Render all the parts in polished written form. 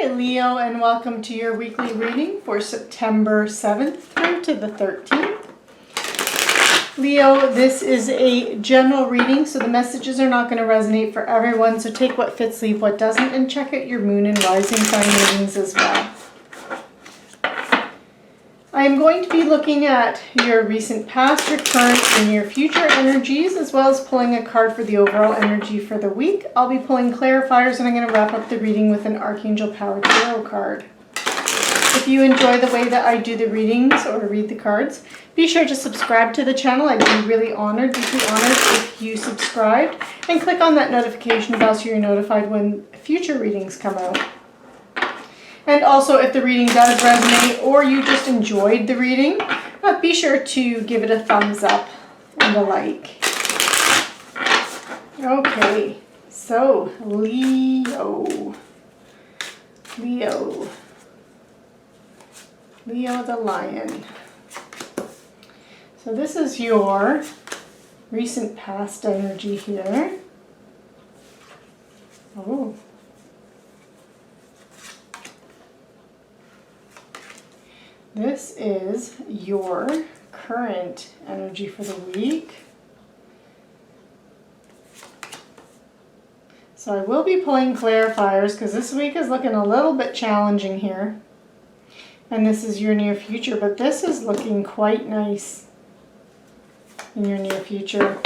Hi Leo, and welcome to your weekly reading for September 7th through to the 13th. Leo, this is a general reading, so the messages are not going to resonate for everyone, so take what fits, leave what doesn't, and check out your moon and rising sign readings as well. I am going to be looking at your recent past, your current, and your future energies, as well as pulling a card for the overall energy for the week. I'll be pulling clarifiers, and I'm going to wrap up the reading with an Archangel Tarot card. If you enjoy the way that I do the readings or read the cards, be sure to subscribe to the channel. I'd be really honored, deeply honored if you subscribed, and click on that notification bell so you're notified when future readings come out. And also, if the reading does resonate or you just enjoyed the reading, be sure to give it a thumbs up and a like. Okay, so Leo the Lion. So this is your recent past energy here. Oh. This is your current energy for the week. So I will be pulling clarifiers because this week is looking a little bit challenging here. And this is your near future, but this is looking quite nice in your near future.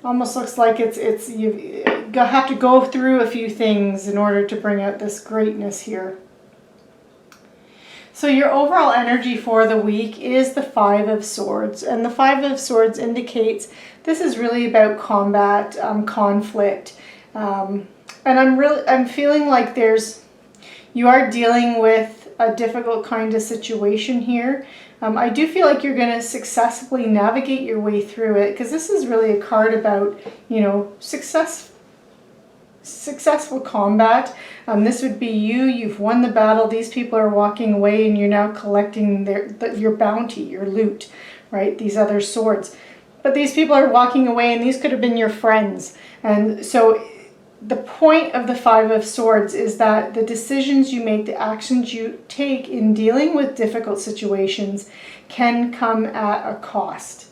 Almost looks like you have to go through a few things in order to bring out this greatness here. So your overall energy for the week is the Five of Swords, and the Five of Swords indicates this is really about combat, conflict, and I'm feeling like you are dealing with a difficult kind of situation here. I do feel like you're going to successfully navigate your way through it, because this is really a card about, successful combat. This would be you've won the battle, these people are walking away, and you're now collecting your bounty, your loot, right? These other swords. But these people are walking away, and these could have been your friends. And so the point of the Five of Swords is that the decisions you make, the actions you take in dealing with difficult situations can come at a cost.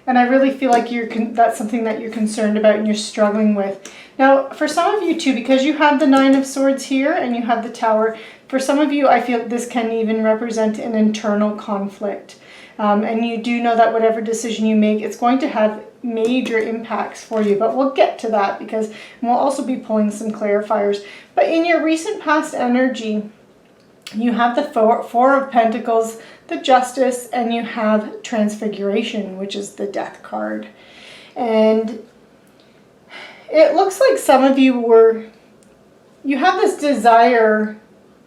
And I really feel like that's something that you're concerned about and you're struggling with. Now, for some of you too, because you have the Nine of Swords here and you have the Tower, for some of you, I feel this can even represent an internal conflict. And you do know that whatever decision you make, it's going to have major impacts for you. But we'll get to that because we'll also be pulling some clarifiers. But in your recent past energy, you have the Four of Pentacles, the Justice, and you have Transfiguration, which is the Death card. And it looks like some of you you have this desire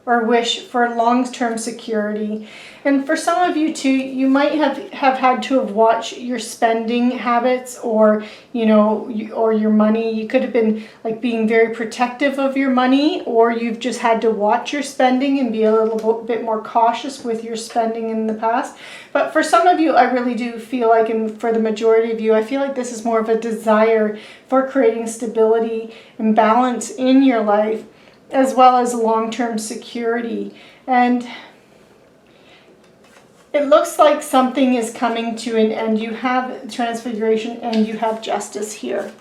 or wish for long-term security. And for some of you too, you might have had to have watched your spending habits or your money. You could have been like being very protective of your money, or you've just had to watch your spending and be a little bit more cautious with your spending in the past. But for some of you, I really do feel like, and for the majority of you, I feel like this is more of a desire for creating stability and balance in your life, as well as long-term security. And it looks like something is coming to an end. You have Transfiguration and you have Justice here.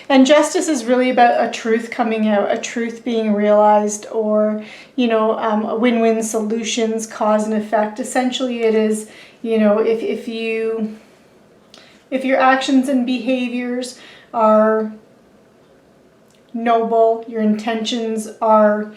And Justice is really about a truth coming out, a truth being realized, or, win-win solutions, cause and effect. Essentially, it is, if your actions and behaviors are noble, your intentions are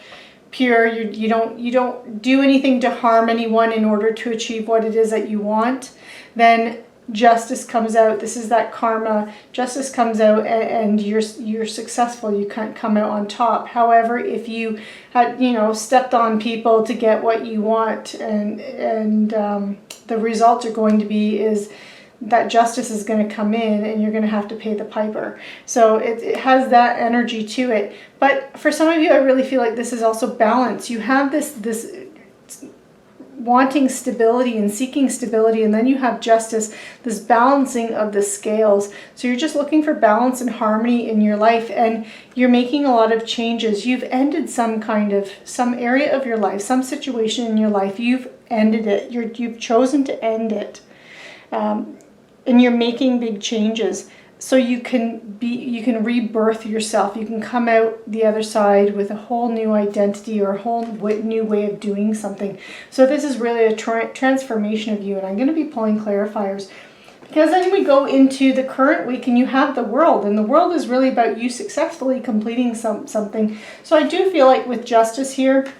pure, you don't do anything to harm anyone in order to achieve what it is that you want, then Justice comes out. This is that karma. Justice comes out, and you're successful. You can't come out on top. However, if you had stepped on people to get what you want, and the result are going to be is that justice is going to come in and you're going to have to pay the piper. So it has that energy to it. But for some of you, I really feel like this is also balance. You have this wanting stability and seeking stability, and then you have Justice, this balancing of the scales. So you're just looking for balance and harmony in your life, and you're making a lot of changes. You've ended some area of your life, some situation in your life. You've ended it. You've chosen to end it, and you're making big changes. So you can rebirth yourself. You can come out the other side with a whole new identity or a whole new way of doing something. So this is really a transformation of you. And I'm going to be pulling clarifiers, because then we go into the current week and you have the World. And the World is really about you successfully completing something. So I do feel like with Justice here,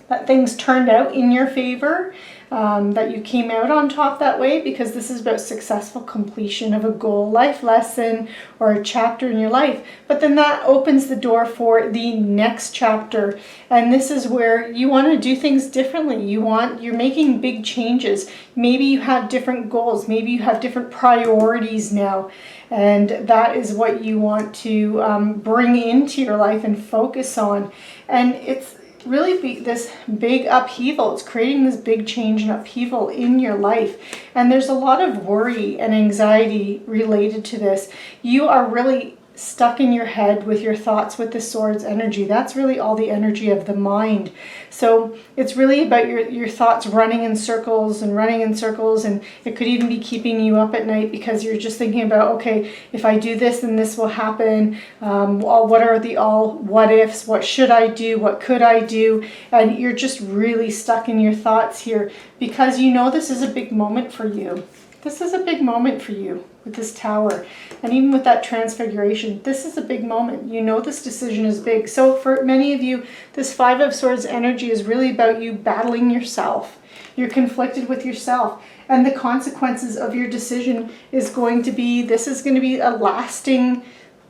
that things turned out in your favor. That you came out on top that way, because this is about successful completion of a goal, life lesson, or a chapter in your life. But then that opens the door for the next chapter, and this is where you want to do things differently. You're making big changes. Maybe you have different goals. Maybe you have different priorities now, and that is what you want to bring into your life and focus on. And it's really this big upheaval. It's creating this big change and upheaval in your life. And there's a lot of worry and anxiety related to this. You are really stuck in your head with your thoughts with the Swords energy. That's really all the energy of the mind. So it's really about your thoughts running in circles, and it could even be keeping you up at night, because you're just thinking about, okay, if I do this, then this will happen. What are the what ifs? What should I do? What could I do? And you're just really stuck in your thoughts here, because you know this is a big moment for you. This is a big moment for you with this Tower. And even with that Transfiguration, this is a big moment. You know this decision is big. So for many of you, this Five of Swords energy is really about you battling yourself. You're conflicted with yourself. And the consequences of your decision is going to be, this is going to be a lasting,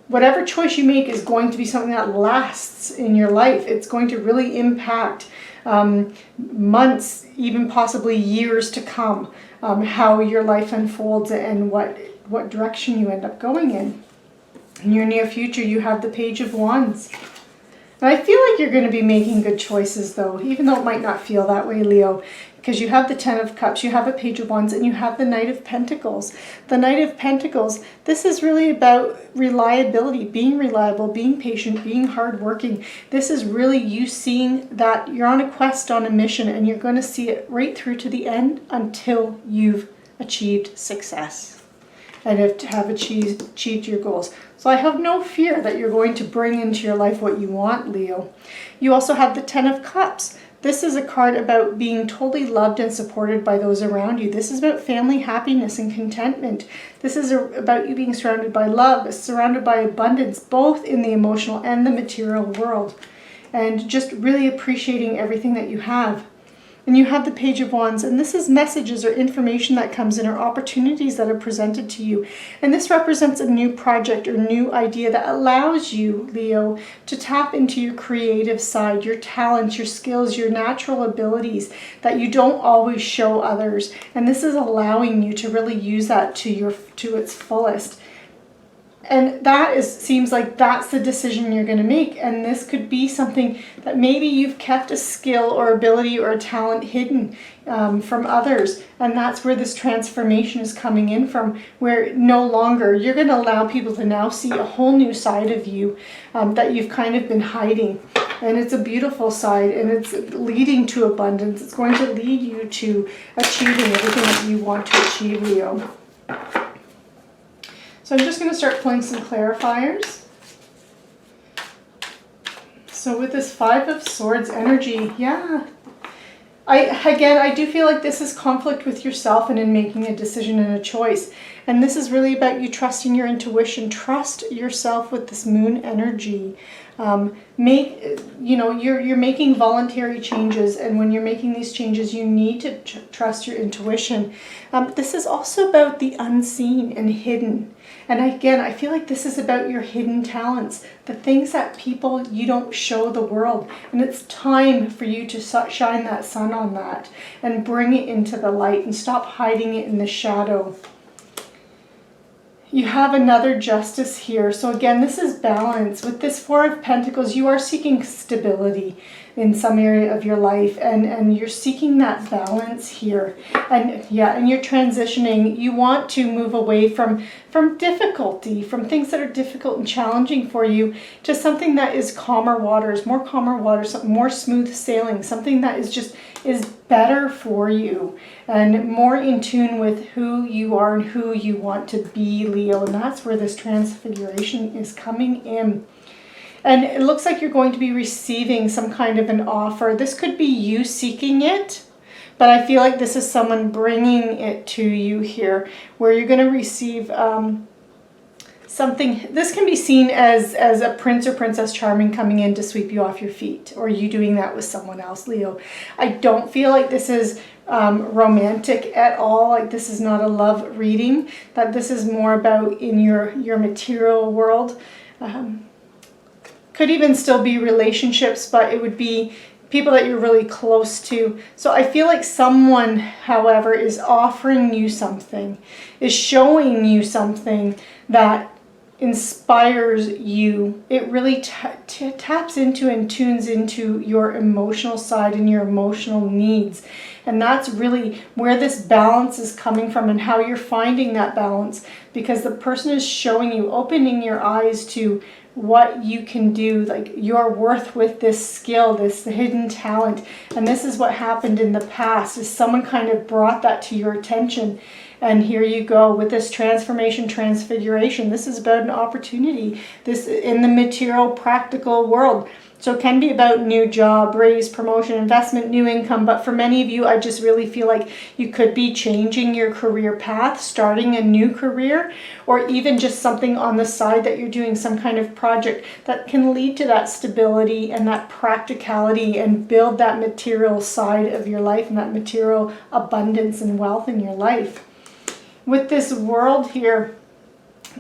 whatever choice you make is going to be something that lasts in your life. It's going to really impact months, even possibly years to come, how your life unfolds and what direction you end up going in. In your near future, you have the Page of Wands. And I feel like you're going to be making good choices, though, even though it might not feel that way, Leo, because you have the Ten of Cups, you have a Page of Wands, and you have the Knight of Pentacles. The Knight of Pentacles, this is really about reliability, being reliable, being patient, being hardworking. This is really you seeing that you're on a quest, on a mission, and you're going to see it right through to the end until you've achieved success and have achieved your goals. So I have no fear that you're going to bring into your life what you want, Leo. You also have the Ten of Cups. This is a card about being totally loved and supported by those around you. This is about family happiness and contentment. This is about you being surrounded by love, surrounded by abundance, both in the emotional and the material world. And just really appreciating everything that you have. And you have the Page of Wands, and this is messages or information that comes in, or opportunities that are presented to you. And this represents a new project or new idea that allows you, Leo, to tap into your creative side, your talents, your skills, your natural abilities that you don't always show others. And this is allowing you to really use that to its fullest. And that seems like that's the decision you're going to make. And this could be something that maybe you've kept a skill or ability or a talent hidden from others. And that's where this transformation is coming in from, where no longer you're going to allow people to now see a whole new side of you that you've kind of been hiding. And it's a beautiful side, and it's leading to abundance. It's going to lead you to achieving everything that you want to achieve, Leo. So I'm just going to start pulling some clarifiers. So with this Five of Swords energy, yeah. I do feel like this is conflict with yourself and in making a decision and a choice. And this is really about you trusting your intuition. Trust yourself with this Moon energy. You're making voluntary changes, and when you're making these changes, you need to trust your intuition. This is also about the unseen and hidden. And again, I feel like this is about your hidden talents, the things that you don't show the world. And it's time for you to shine that sun on that and bring it into the light and stop hiding it in the shadow. You have another Justice here. So again, this is balance. With this Four of Pentacles, you are seeking stability. in some area of your life, and you're seeking that balance here. And yeah, and you're transitioning. You want to move away from difficulty, from things that are difficult and challenging for you, to something that is calmer waters, something more smooth sailing, something that is better for you and more in tune with who you are and who you want to be, Leo. And that's where this transfiguration is coming in. And it looks like you're going to be receiving some kind of an offer. This could be you seeking it, but I feel like this is someone bringing it to you here, where you're going to receive something. This can be seen as a prince or princess charming coming in to sweep you off your feet, or you doing that with someone else, Leo. I don't feel like this is romantic at all. Like, this is not a love reading. That this is more about in your material world. Could even still be relationships, but it would be people that you're really close to. So I feel like someone, however, is offering you something, is showing you something that inspires you. It really taps into and tunes into your emotional side and your emotional needs. And that's really where this balance is coming from and how you're finding that balance, because the person is showing you, opening your eyes to what you can do, like your worth with this skill, this hidden talent. And this is what happened in the past, is someone kind of brought that to your attention. And here you go with this transformation, transfiguration. This is about an opportunity, this in the material, practical world. So it can be about new job, raise, promotion, investment, new income. But for many of you, I just really feel like you could be changing your career path, starting a new career, or even just something on the side that you're doing, some kind of project that can lead to that stability and that practicality and build that material side of your life and that material abundance and wealth in your life. With this world here,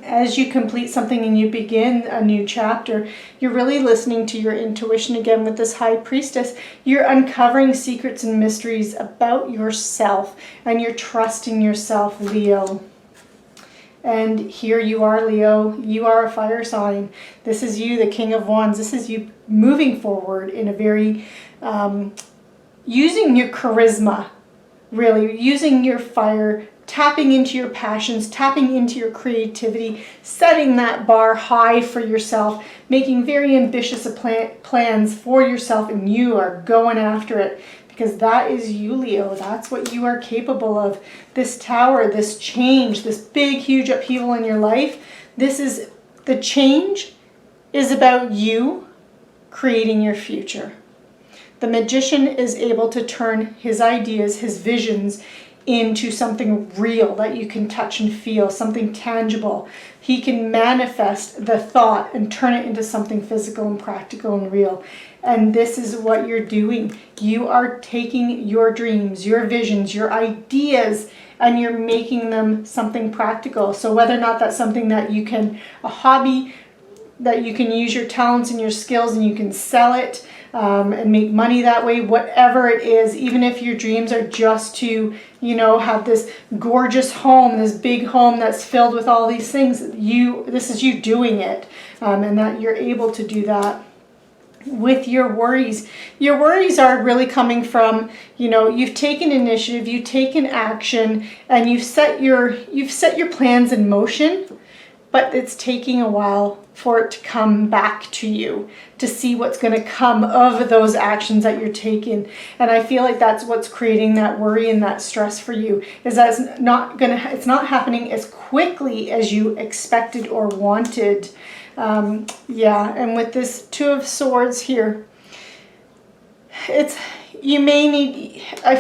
as you complete something and you begin a new chapter, you're really listening to your intuition again with this High Priestess. You're uncovering secrets and mysteries about yourself, and you're trusting yourself, Leo. And here you are, Leo. You are a fire sign. This is you, the King of Wands. This is you moving forward in a very, using your charisma, really, using your fire, tapping into your passions, tapping into your creativity, setting that bar high for yourself, making very ambitious plans for yourself, and you are going after it, because that is you, Leo. That's what you are capable of. This tower, this change, this big, huge upheaval in your life, this is, the change is about you creating your future. The magician is able to turn his ideas, his visions, into something real that you can touch and feel, something tangible. He can manifest the thought and turn it into something physical and practical and real. And this is what you're doing. You are taking your dreams, your visions, your ideas, and you're making them something practical. So whether or not that's something that you can, a hobby, that you can use your talents and your skills and you can sell it, and make money that way, whatever it is, even if your dreams are just to, have this gorgeous home, this big home that's filled with all these things, this is you doing it, and that you're able to do that. With your worries are really coming from, you've taken initiative, you've taken action, and you've set your plans in motion, but it's taking a while for it to come back to you, to see what's going to come of those actions that you're taking. And I feel like that's what's creating that worry and that stress for you, is that it's not happening as quickly as you expected or wanted. And with this Two of Swords here, I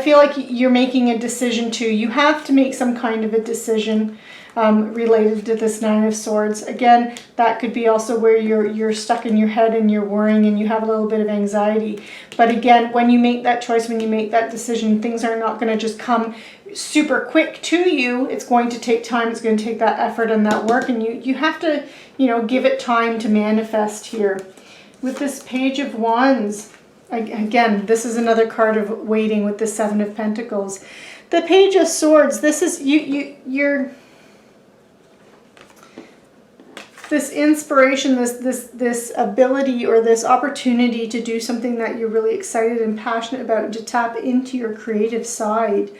feel like you're making a decision too. You have to make some kind of a decision related to this Nine of Swords. Again, that could be also where you're stuck in your head and you're worrying and you have a little bit of anxiety. But again, when you make that choice, when you make that decision, things are not going to just come super quick to you. It's going to take time. It's going to take that effort and that work, and you have to, give it time to manifest here. With this Page of Wands, again, this is another card of waiting with the Seven of Pentacles. The Page of Swords, this is you're this inspiration, this ability or this opportunity to do something that you're really excited and passionate about, and to tap into your creative side.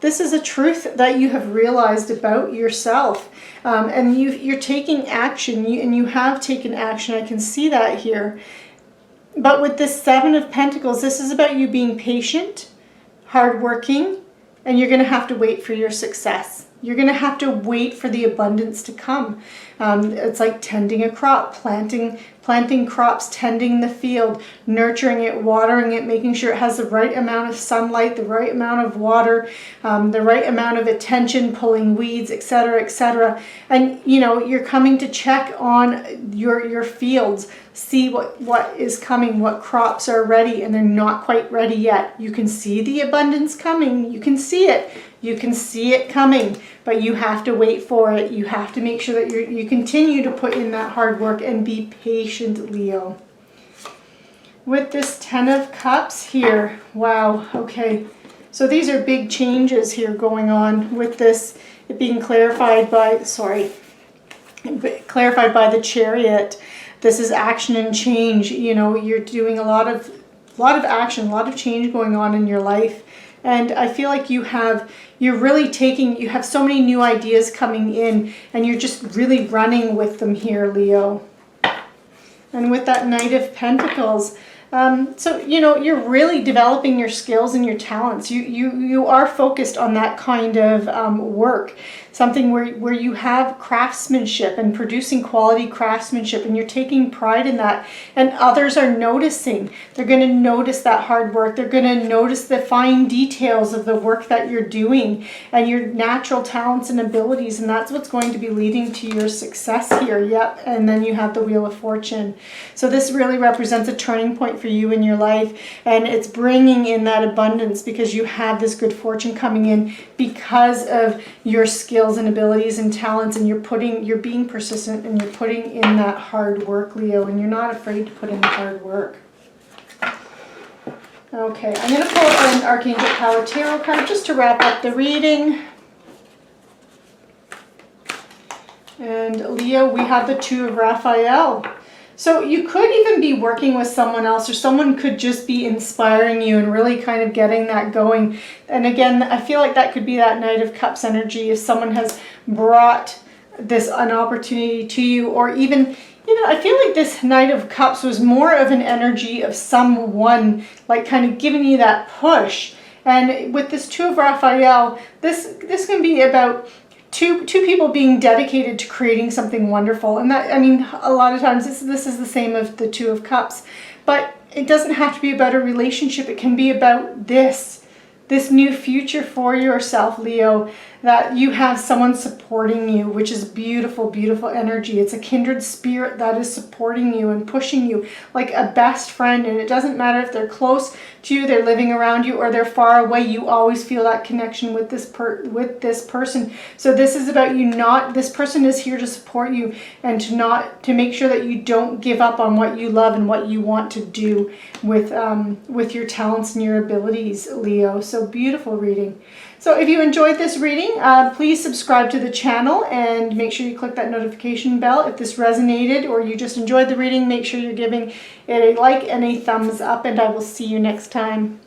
This is a truth that you have realized about yourself, and you're taking action, and you have taken action. I can see that here. But with this Seven of Pentacles, this is about you being patient, hardworking, and you're going to have to wait for your success. You're going to have to wait for the abundance to come. It's like tending a crop, planting crops, tending the field, nurturing it, watering it, making sure it has the right amount of sunlight, the right amount of water, the right amount of attention, pulling weeds, etc., etc. And you know, you're coming to check on your fields, see what is coming, what crops are ready, and they're not quite ready yet. You can see the abundance coming. You can see it. You can see it coming, but you have to wait for it. You have to make sure that you continue to put in that hard work and be patient, Leo. With this Ten of Cups here, wow, okay. So these are big changes here going on with this, it being clarified by, clarified by the Chariot. This is action and change. You know, you're doing a lot of action, a lot of change going on in your life. And I feel like you have so many new ideas coming in, and you're just really running with them here, Leo. And with that Knight of Pentacles, so, you know, you're really developing your skills and your talents. You are focused on that kind of work, something where you have craftsmanship and producing quality craftsmanship, and you're taking pride in that. And others are noticing. They're going to notice that hard work. They're going to notice the fine details of the work that you're doing and your natural talents and abilities. And that's what's going to be leading to your success here. Yep. And then you have the Wheel of Fortune. So this really represents a turning point for you in your life, and it's bringing in that abundance because you have this good fortune coming in because of your skills and abilities and talents, and you're being persistent, and you're putting in that hard work, Leo, and you're not afraid to put in the hard work. Okay, I'm going to pull an Archangel Power Tarot card just to wrap up the reading. And Leo, we have the Two of Raphael. So you could even be working with someone else, or someone could just be inspiring you and really kind of getting that going. And again, I feel like that could be that Knight of Cups energy if someone has brought an opportunity to you, or even I feel like this Knight of Cups was more of an energy of someone like kind of giving you that push. And with this Two of Raphael, this can be about two people being dedicated to creating something wonderful. And that, I mean, a lot of times this is the same of the Two of Cups, but it doesn't have to be about a relationship. It can be about this new future for yourself, Leo, that you have someone supporting you, which is beautiful, beautiful energy. It's a kindred spirit that is supporting you and pushing you like a best friend. And it doesn't matter if they're close to you, they're living around you, or they're far away. You always feel that connection with this person. So this is about you this person is here to support you, and to make sure that you don't give up on what you love and what you want to do with your talents and your abilities, Leo. So beautiful reading. So if you enjoyed this reading, please subscribe to the channel and make sure you click that notification bell. If this resonated or you just enjoyed the reading, make sure you're giving it a like and a thumbs up, and I will see you next time.